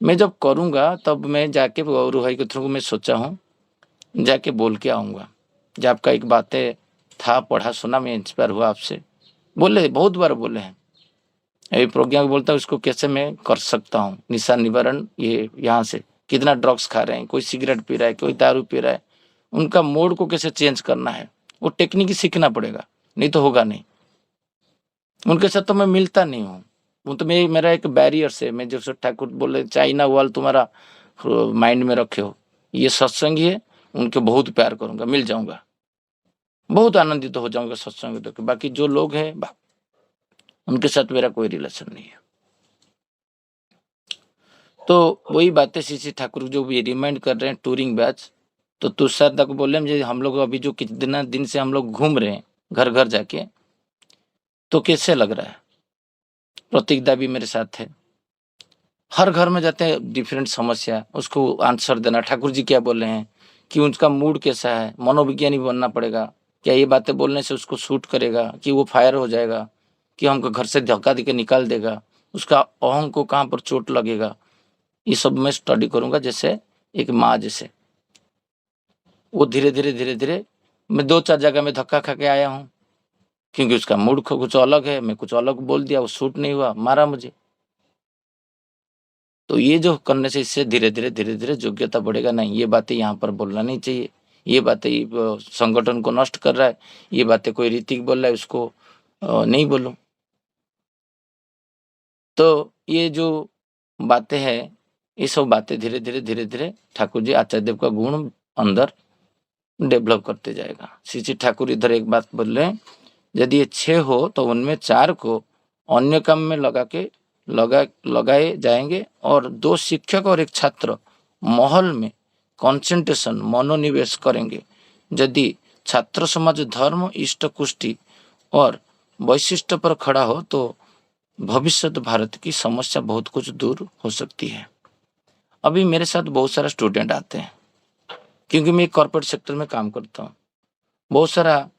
मैं जब करूंगा तब मैं जाके गौरू भाई के थ्रू में सोचा हूँ जाके बोल के आऊंगा। जब आपका एक बातें था, पढ़ा सुना, मैं इंस्पायर हुआ आपसे। बोले, बहुत बार बोले हैं। अभी प्रज्ञा को बोलता हूँ इसको कैसे मैं कर सकता हूँ निशा निवारण। ये यहाँ से कितना ड्रग्स खा रहे हैं, कोई सिगरेट पी रहा है, कोई दारू पी रहा है, उनका मोड को कैसे चेंज करना है, वो टेक्निक सीखना पड़ेगा, नहीं तो होगा नहीं। उनके साथ तो मैं मिलता नहीं हूँ, वो तो मेरा एक बैरियर से। मैं जब से ठाकुर बोले चाइना वॉल तुम्हारा माइंड में रखे हो, ये सत्संग ही है, उनके बहुत प्यार करूंगा, मिल जाऊंगा, बहुत आनंदित हो जाऊंगा सत्संग देख के। बाकी जो लोग हैं उनके साथ मेरा कोई रिलेशन नहीं है। तो वही बातें श्री ठाकुर जो भी रिमाइंड कर रहे हैं टूरिंग बैच। तो तुषार दा को बोले मुझे, हम लोग अभी जो कितना दिन से हम लोग घूम रहे हैं घर घर जाके, तो कैसे लग रहा है? प्रतीक दा भी मेरे साथ है, हर घर में जाते हैं, डिफरेंट समस्या, उसको आंसर देना, ठाकुर जी क्या बोल रहे हैं, कि उनका मूड कैसा है, मनोविज्ञानी बनना पड़ेगा। क्या ये बातें बोलने से उसको सूट करेगा, कि वो फायर हो जाएगा, कि हमको घर से धक्का देके निकाल देगा, उसका अहंग को कहाँ पर चोट लगेगा, ये सब मैं स्टडी करूंगा। जैसे एक माँ जैसे, वो धीरे धीरे धीरे धीरे, मैं 2-4 जगह में धक्का खा के आया हूँ, क्योंकि उसका मूड कुछ अलग है, मैं कुछ अलग बोल दिया, वो सूट नहीं हुआ, मारा मुझे। तो ये जो करने से इससे धीरे धीरे धीरे धीरे योग्यता बढ़ेगा। नहीं, ये बातें यहाँ पर बोलना नहीं चाहिए, ये बातें संगठन को नष्ट कर रहा है, ये बातें कोई ऋतिक बोल रहा है उसको नहीं बोलो। तो ये जो बातें हैं, ये सब बातें धीरे धीरे धीरे धीरे ठाकुर जी आचार्य देव का गुण अंदर डेवलप करते जाएगा। श्री ठाकुर इधर एक बात बोल रहे हैं, यदि ये 6 हो तो उनमें 4 को अन्य काम में लगाए जाएंगे, और 2 शिक्षक और 1 छात्र महल में कंसंट्रेशन मनोनिवेश करेंगे। यदि छात्र समाज धर्म, इष्ट कुष्टि और वैशिष्ट पर खड़ा हो तो भविष्य भारत की समस्या बहुत कुछ दूर हो सकती है। अभी मेरे साथ बहुत सारा स्टूडेंट आते हैं, क्योंकि मैं कॉर्पोरेट सेक्टर में काम करता हूँ। बहुत सारा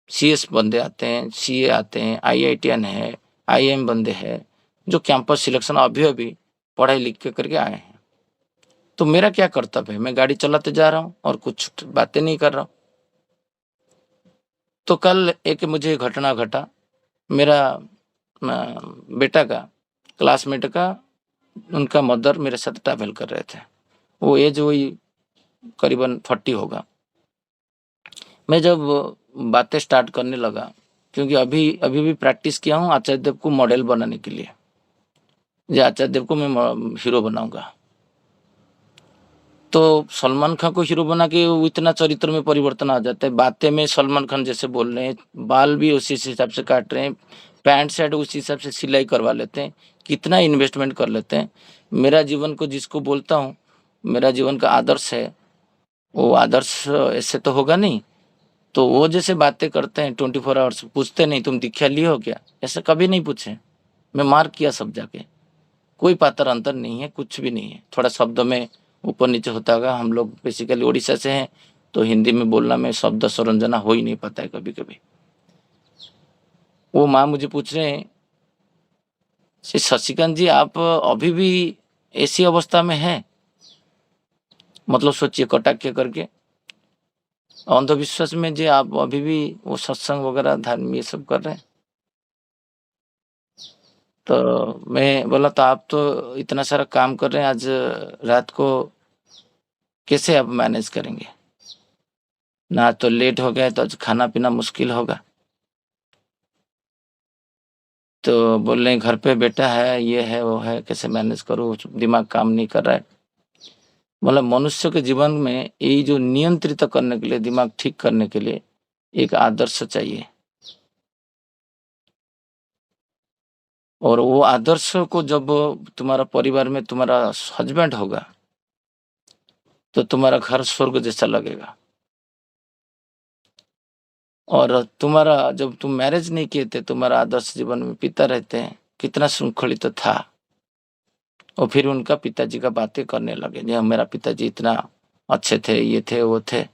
CS बंदे आते हैं, CA आते हैं, IITian है, IIM बंदे हैं, जो कैंपस सिलेक्शन अभी अभी पढ़ाई लिख के करके आए हैं। तो मेरा क्या कर्तव्य है? मैं गाड़ी चलाते जा रहा हूँ और कुछ बातें नहीं कर रहा हूँ। तो कल एक मुझे घटना घटा, मेरा बेटा का क्लासमेट का, उनका मदर मेरे साथ ट्रैवल कर रहे थे। वो एज वही करीबन 40 होगा। मैं जब बातें स्टार्ट करने लगा, क्योंकि अभी भी प्रैक्टिस किया हूँ आचार्य देव को मॉडल बनाने के लिए, जो आचार्य देव को मैं हीरो बनाऊंगा। तो सलमान खान को हीरो बना के वो इतना चरित्र में परिवर्तन आ जाता है। बातें में सलमान खान जैसे बोल रहे हैं, बाल भी उसी हिसाब से काट रहे हैं, पैंट शर्ट उसी हिसाब से सिलाई करवा लेते हैं, कितना इन्वेस्टमेंट कर लेते हैं। मेरा जीवन को जिसको बोलता हूँ मेरा जीवन का आदर्श है, वो आदर्श ऐसे तो होगा नहीं। तो वो जैसे बातें करते हैं 24 आवर्स, पूछते नहीं तुम दीक्षा लिए हो क्या, ऐसे कभी नहीं पूछे। मैं मार्क किया सब जाके, कोई पातर अंतर नहीं है, कुछ भी नहीं है। थोड़ा शब्द में ऊपर नीचे होता होगा, हम लोग बेसिकली उड़ीसा से हैं, तो हिंदी में बोलना में शब्द सरंजना हो ही नहीं पाता है कभी कभी। वो माँ मुझे पूछ रहे हैं, श्री शशिकांत जी आप अभी भी ऐसी अवस्था में हैं? मतलब सोचिए, कटाक्ष करके अंधविश्वास में, जी आप अभी भी वो सत्संग वगैरह धर्म ये सब कर रहे हैं। तो मैं बोला तो आप तो इतना सारा काम कर रहे हैं, आज रात को कैसे आप मैनेज करेंगे? ना तो लेट हो गया तो आज खाना-पीना मुश्किल होगा। तो बोल रहे हैं घर पे बेटा है, ये है, वो है, कैसे मैनेज करूँ? दिमाग काम नहीं कर रहा है। मतलब मनुष्य के जीवन में ये जो नियंत्रित करने के लिए, दिमाग ठीक करने के लिए एक आदर्श चाहिए। और वो आदर्श को जब तुम्हारा परिवार में तुम्हारा हस्बैंड होगा, तो तुम्हारा घर स्वर्ग जैसा लगेगा। और तुम्हारा जब तुम मैरिज नहीं किए थे, तुम्हारा आदर्श जीवन में पिता रहते हैं, कितना श्रृंखलित तो था। और फिर उनका पिताजी का बातें करने लगे, जी मेरा पिताजी इतना अच्छे थे, ये थे, वो थे।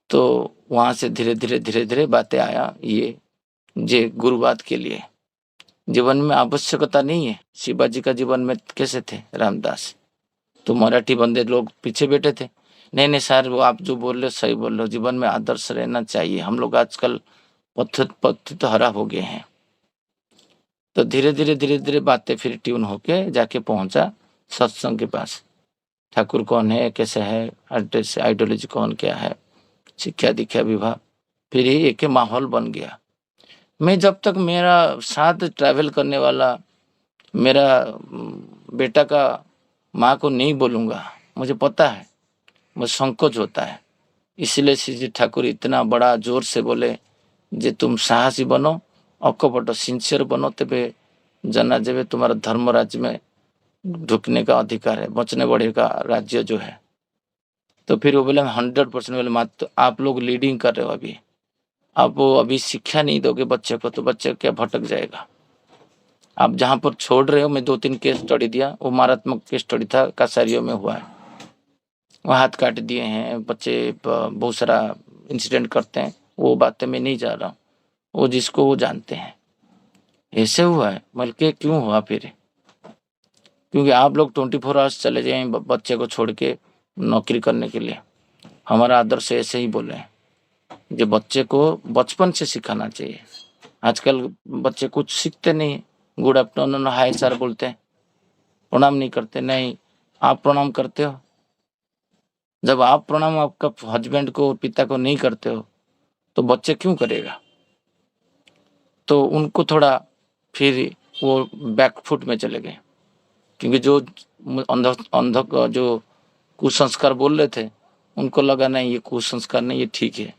तो वहाँ से धीरे-धीरे बातें आया ये गुरुवाद के लिए। जीवन में आवश्यकता नहीं है। शिवाजी का जीवन में कैसे थे रामदास? तो मराठी बंदे लोग पीछे बैठे थे। नहीं सर, वो आप जो बोल रहे हो सही बोल रहे हो, जीवन में आदर्श रहना चाहिए। हम लोग आजकल पतित हरा हो गए हैं। तो धीरे-धीरे बातें फिर ट्यून होके जाके पहुँचा सत्संग के पास। ठाकुर कौन है, कैसे है, आइडियोलॉजी कौन क्या है, शिक्षा-दीक्षा विभाग, फिर ही एक माहौल बन गया। मैं जब तक मेरा साथ ट्रैवल करने वाला मेरा बेटा का माँ को नहीं बोलूँगा, मुझे पता है, मुझे संकोच होता है। इसलिए श्री जी ठाकुर इतना बड़ा जोर से बोले, जे तुम साहसी बनो, अकपट सिंसियर बनो, तेबे जना जेबे तुम्हारा धर्म राज्य में ढुकने का अधिकार है, बचने बढ़े का राज्य जो है। तो फिर वो बोले 100% बोले, मात्र आप लोग लीडिंग कर रहे हो अभी, आप वो अभी शिक्षा नहीं दोगे बच्चे को, तो बच्चे क्या भटक जाएगा। आप जहाँ पर छोड़ रहे हो, मैं 2-3 केस स्टडी दिया, वो मारात्मक केस स्टडी था, कासारियों में हुआ है। वो हाथ काट दिए हैं बच्चे, बहुत सारा इंसिडेंट करते हैं, वो बातें मैं नहीं जा रहा हूँ, वो जिसको वो जानते हैं। ऐसे हुआ है, बल्कि क्यों हुआ फिर? क्योंकि आप लोग 24 आवर्स चले जाएं बच्चे को छोड़ के नौकरी करने के लिए। हमारा आदर्श ऐसे ही बोले हैं, जो बच्चे को बचपन से सिखाना चाहिए। आजकल बच्चे कुछ सीखते नहीं, गुड आफ्टरनून, हाय सर बोलते हैं, प्रणाम नहीं करते। नहीं, आप प्रणाम करते हो? जब आप प्रणाम आपका हस्बैंड को, पिता को नहीं करते हो, तो बच्चे क्यों करेगा? तो उनको थोड़ा फिर वो बैकफुट में चले गए, क्योंकि जो अंध जो कुसंस्कार बोल रहे थे, उनको लगा नहीं ये कुसंस्कार नहीं, ये ठीक है।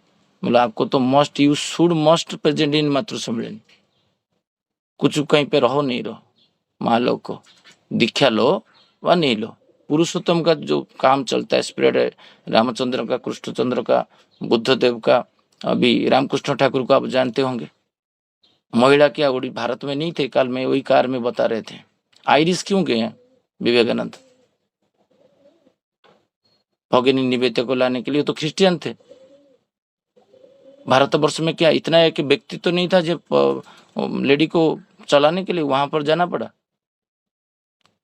मतलब आपको तो मस्ट प्रेजेंट इन मातृ सम्मेलन, कुछ कहीं पे रहो नहीं रहो, मान लो को दीक्षा लो व नहीं लो। पुरुषोत्तम का जो काम चलता है, स्प्रेड है, रामचंद्र का, कृष्णचंद्र का, बुद्धदेव का, अभी रामकृष्ण ठाकुर को आप जानते होंगे। महिला क्या उड़ी भारत में नहीं थे काल में, वही कार में बता रहे थे। आयरिश क्यों गए हैं विवेकानंद? भगिनी निवेदिता को लाने के लिए, तो क्रिश्चियन थे। भारतवर्ष में क्या इतना एक व्यक्ति तो नहीं था जो लेडी को चलाने के लिए वहां पर जाना पड़ा?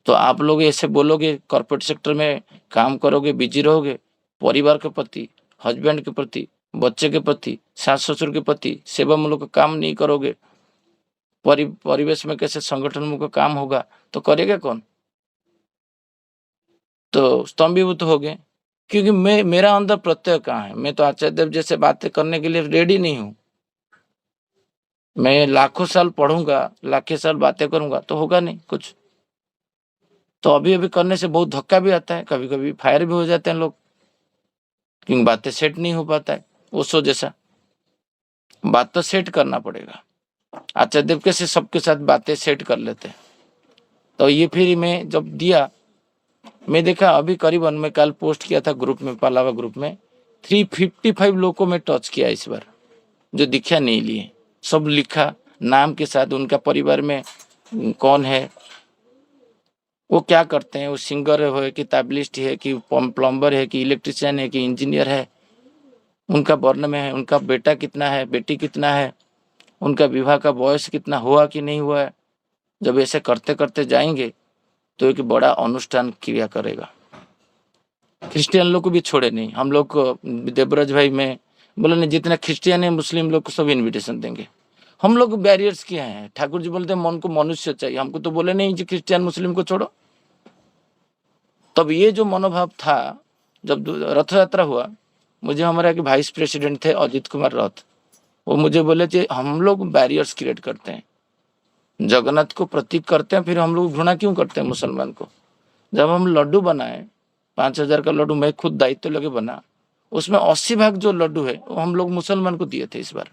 तो आप लोग ऐसे बोलोगे, कॉर्पोरेट सेक्टर में काम करोगे, बिजी रहोगे, परिवार के प्रति, हस्बैंड के प्रति, बच्चे के प्रति, सास ससुर के प्रति सेवामूलक काम नहीं करोगे, परिवेश में कैसे संगठनमूलक काम होगा? तो करेगा कौन? तो स्तंभीभूत हो गए। क्योंकि मेरा अंदर प्रत्यय कहाँ है? मैं तो आचार्य देव जैसे बातें करने के लिए रेडी नहीं हूँ। मैं लाखों साल पढ़ूंगा, लाखों साल बातें करूंगा तो होगा नहीं कुछ। तो अभी करने से बहुत धक्का भी आता है, कभी कभी फायर भी हो जाते हैं लोग, क्योंकि बातें सेट नहीं हो पाता है। ओशो जैसा बात तो सेट करना पड़ेगा। आचार्य देव कैसे सबके साथ बातें सेट कर लेते हैं। तो ये फिर मैं जब दिया, मैं देखा अभी करीबन, मैं कल पोस्ट किया था ग्रुप में, पालावा ग्रुप में, 355 लोगों को मैं टच किया इस बार, जो दीक्षा नहीं लिए। सब लिखा नाम के साथ, उनका परिवार में कौन है, वो क्या करते हैं, वो सिंगर है कि ताबलिस्ट है कि प्लम्बर है कि इलेक्ट्रिशियन है कि इंजीनियर है, उनका वर्ण में है, उनका बेटा कितना है, बेटी कितना है, उनका विवाह का बयस कितना हुआ कि नहीं हुआ है। जब ऐसे करते करते जाएंगे तो एक बड़ा अनुष्ठान क्रिया करेगा। क्रिश्चियन लोग को भी छोड़े नहीं, हम लोग को देवराज भाई में बोले नहीं, जितना क्रिश्चियन है मुस्लिम लोग को सब इन्विटेशन देंगे। हम लोग बैरियर्स किए हैं। ठाकुर जी बोलते हैं मन को मनुष्य चाहिए, हमको तो बोले नहीं जी क्रिश्चियन मुस्लिम को छोड़ो। तब ये जो मनोभाव था, जब रथ यात्रा हुआ, मुझे हमारा एक वाइस प्रेसिडेंट थे अजित कुमार रथ, वो मुझे बोले कि हम लोग बैरियर्स क्रिएट करते हैं, जगन्नाथ को प्रतीक करते हैं, फिर हम लोग घृणा क्यों करते हैं मुसलमान को। जब हम लड्डू बनाए 5,000 का लड्डू, मैं खुद दायित्व लगे बना, उसमें 80 भाग जो लड्डू है वो हम लोग मुसलमान को दिए थे। इस बार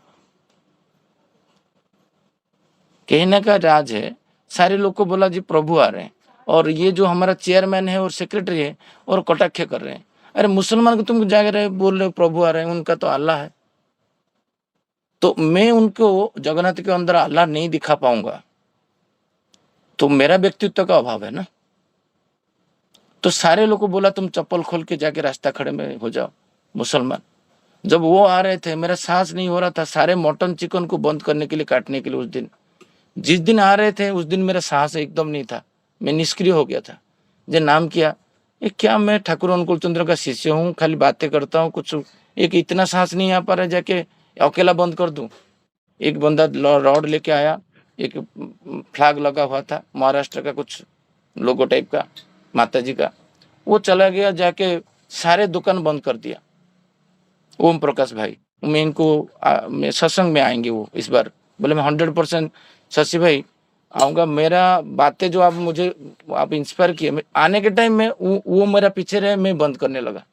कहने का राज है, सारे लोग को बोला जी प्रभु आ रहे हैं, और ये जो हमारा चेयरमैन है और सेक्रेटरी है और कटाक्ष कर रहे हैं, अरे मुसलमान को तुम जाग रहे बोल रहे प्रभु आ रहे हैं, उनका तो अल्लाह है। तो मैं उनको जगन्नाथ के अंदर अल्लाह नहीं दिखा पाऊंगा तो मेरा व्यक्तित्व का अभाव है ना। तो सारे लोग को बोला तुम चप्पल खोल के जाके रास्ता खड़े में हो जाओ मुसलमान। जब वो आ रहे थे मेरा सांस नहीं हो रहा था, सारे मटन चिकन को बंद करने के लिए, काटने के लिए, उस दिन जिस दिन आ रहे थे उस दिन मेरा सांस एकदम नहीं था, मैं निष्क्रिय हो गया था। जो नाम किया, ये क्या मैं ठाकुर अनुकूल चंद्र का शिष्य हूँ, खाली बातें करता हूँ, कुछ एक इतना सांस नहीं आ पा रहा, जाके अकेला बंद कर दूं। एक बंदा रॉड लेके आया, एक फ्लैग लगा हुआ था महाराष्ट्र का कुछ लोगो टाइप का माता जी का, वो चला गया, जाके सारे दुकान बंद कर दिया। ओम प्रकाश भाई, मैं इनको मैं सत्संग में आएंगे वो इस बार, बोले मैं 100% शशि भाई आऊँगा, मेरा बातें जो आप मुझे आप इंस्पायर किए, आने के टाइम में वो मेरा पीछे रहे, मैं बंद करने लगा।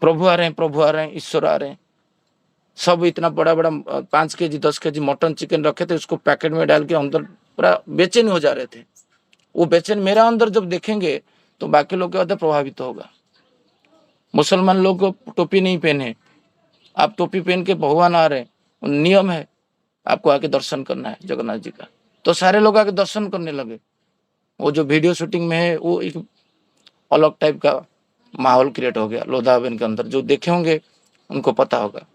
प्रभु आ रहे हैं, प्रभु आ रहे हैं, ईश्वर आ रहे हैं। सब इतना बड़ा बड़ा 5 केजी 10 केजी मटन चिकन रखे थे, उसको पैकेट में डाल के अंदर पूरा बेचैन हो जा रहे थे। वो बेचैन मेरा अंदर जब देखेंगे तो बाकी लोग क्या होता है, प्रभावित होगा। मुसलमान लोग टोपी नहीं पहने, आप टोपी पहन के भगवान आ रहे हैं, नियम है आपको आके दर्शन करना है जगन्नाथ जी का, तो सारे लोग आके दर्शन करने लगे। वो जो वीडियो शूटिंग में है वो एक अलग टाइप का माहौल क्रिएट हो गया लोधावन के अंदर, जो देखे होंगे उनको पता होगा।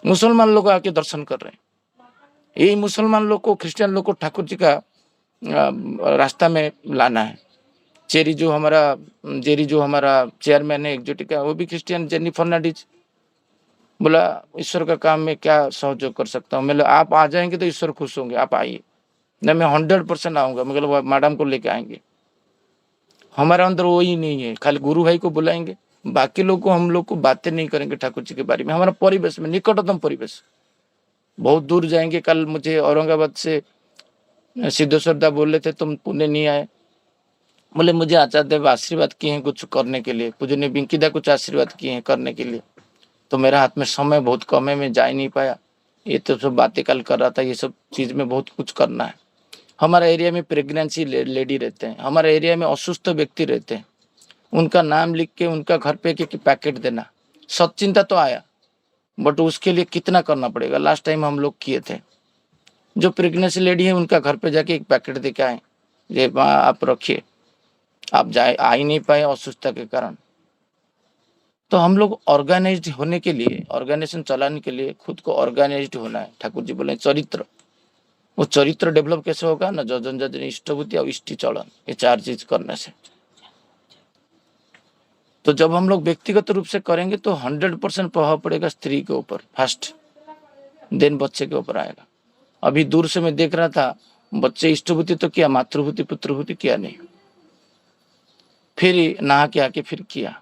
मुसलमान लोग आके दर्शन कर रहे हैं, यही मुसलमान लोग को, क्रिश्चियन लोग को ठाकुर जी का रास्ता में लाना है। जेरी जो हमारा चेयरमैन है एग्जीक्यूटिव का, वो भी क्रिश्चियन, जेनी फर्नांडिस, बोला ईश्वर का काम में क्या सहयोग कर सकता हूँ। मैं आप आ जाएंगे तो ईश्वर खुश होंगे, आप आइए। नहीं मैं 100% आऊंगा, मतलब मैडम को लेके आएंगे। हमारा अंदर वो ही नहीं है, खाली गुरु भाई को बुलाएंगे, बाकी लोग को हम लोग को बातें नहीं करेंगे ठाकुर जी के बारे में। हमारा परिवेश में निकटतम परिवेश, बहुत दूर जाएंगे। कल मुझे औरंगाबाद से सिद्धेश्वर दा बोल रहे थे तुम पुणे नहीं आए, बोले मुझे आचार्य देव आशीर्वाद किए हैं कुछ करने के लिए, पूजनीय बिंकी दा कुछ आशीर्वाद किए हैं करने के लिए, तो मेरा हाथ में समय बहुत कम है, मैं जा ही नहीं पाया। ये तो सब बातें कल कर रहा था, ये सब चीज में बहुत कुछ करना है। हमारा एरिया में प्रेगनेंसी लेडी रहते हैं, हमारे एरिया में असुस्थ व्यक्ति रहते हैं, उनका नाम लिख के उनका घर पे एक पैकेट देना। सचिंता तो आया, बट उसके लिए कितना करना पड़ेगा। लास्ट टाइम हम लोग किए थे, जो प्रेगनेंसी लेडी है उनका घर पे जाके एक पैकेट दे के आए, ये आप रखिए, आप जाए आ ही नहीं पाए असुस्थता के कारण। तो हम लोग ऑर्गेनाइज्ड होने के लिए, ऑर्गेनाइजेशन चलाने के लिए खुद को ऑर्गेनाइज्ड होना है। ठाकुर जी बोले चरित्र, वो चरित्र डेवलप कैसे होगा ना, जजन जजन इष्टभूति और इष्टि चलन, ये 4 चीज करने से। तो जब हम लोग व्यक्तिगत रूप से करेंगे तो 100% प्रभाव पड़ेगा स्त्री के ऊपर फर्स्ट, देन बच्चे के ऊपर आएगा। अभी दूर से मैं देख रहा था, बच्चे इष्टभूति तो किया, मातृभूति पुत्रभूति किया नहीं, फिर नहा के आके फिर किया।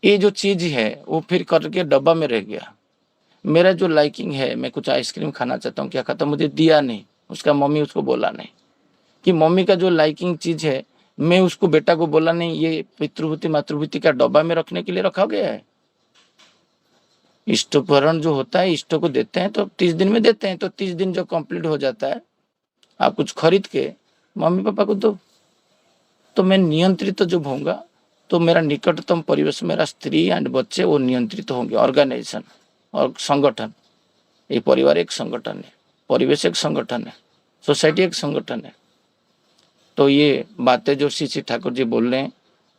ये जो चीज है वो फिर करके डब्बा में रह गया। मेरा जो लाइकिंग है, मैं कुछ आइसक्रीम खाना चाहता हूँ, क्या खाता, मुझे दिया नहीं, उसका मम्मी उसको बोला नहीं कि मम्मी का जो लाइकिंग चीज है, मैं उसको बेटा को बोला नहीं, ये पितृभूति मातृभूति का डब्बा में रखने के लिए रखा गया है। इष्टोपहरण जो होता है, इष्टों को देते हैं तो 30 दिन में देते हैं, तो 30 दिन जो कंप्लीट हो जाता है, आप कुछ खरीद के मम्मी पापा को दो। तो मैं नियंत्रित जब होऊंगा तो मेरा निकटतम परिवेश, मेरा स्त्री एंड बच्चे, वो नियंत्रित होंगे। ऑर्गेनाइजेशन और संगठन, ये परिवार एक संगठन है, परिवेश एक संगठन है, सोसाइटी एक संगठन है। तो ये बातें जो श्री ठाकुर जी बोल रहे हैं,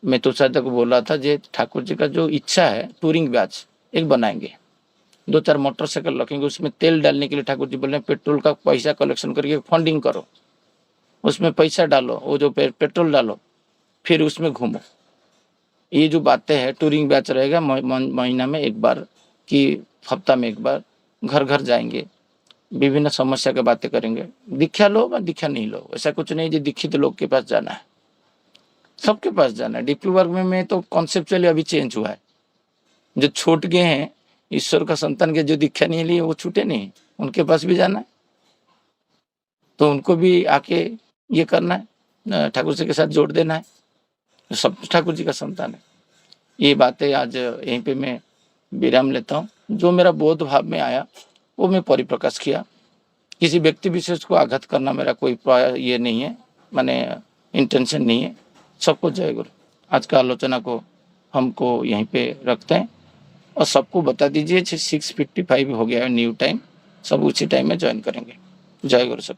मैं तुषार को बोल रहा था, जे ठाकुर जी का जो इच्छा है, टूरिंग बैच एक बनाएंगे, 2-4 मोटरसाइकिल रखेंगे, उसमें तेल डालने के लिए ठाकुर जी बोल रहे हैं पेट्रोल का पैसा कलेक्शन करके फंडिंग करो, उसमें पैसा डालो, वो जो पेट्रोल डालो, फिर उसमें घूमो। ये जो बातें हैं, टूरिंग बैच रहेगा, महीना में एक बार कि हफ्ता में एक बार, घर घर जाएंगे, विभिन्न समस्या की बातें करेंगे। दीक्षा लो या दीक्षा नहीं लो, ऐसा कुछ नहीं जो दीक्षित लोग के पास जाना है, सबके पास जाना है। डीपी वर्ग में तो कॉन्सेप्चुअली अभी चेंज हुआ है। जो छूट गए हैं ईश्वर का संतान के, जो दीक्षा नहीं लिए वो छूटे नहीं, उनके पास भी जाना है। तो उनको भी आके ये करना है, ठाकुर जी के साथ जोड़ देना है। सब ठाकुर जी का संतान है। ये बातें आज यहीं पे मैं विराम लेता हूँ। जो मेरा बोध भाव में आया वो मैं परिप्रकाश किया। किसी व्यक्ति विशेष को आघात करना मेरा कोई ये नहीं है, माने इंटेंशन नहीं है। सबको जय गुरु। आज का आलोचना को हमको यहीं पे रखते हैं और सबको बता दीजिए 6:55 हो गया है न्यू टाइम, सब उसी टाइम में ज्वाइन करेंगे। जय गुरु सब।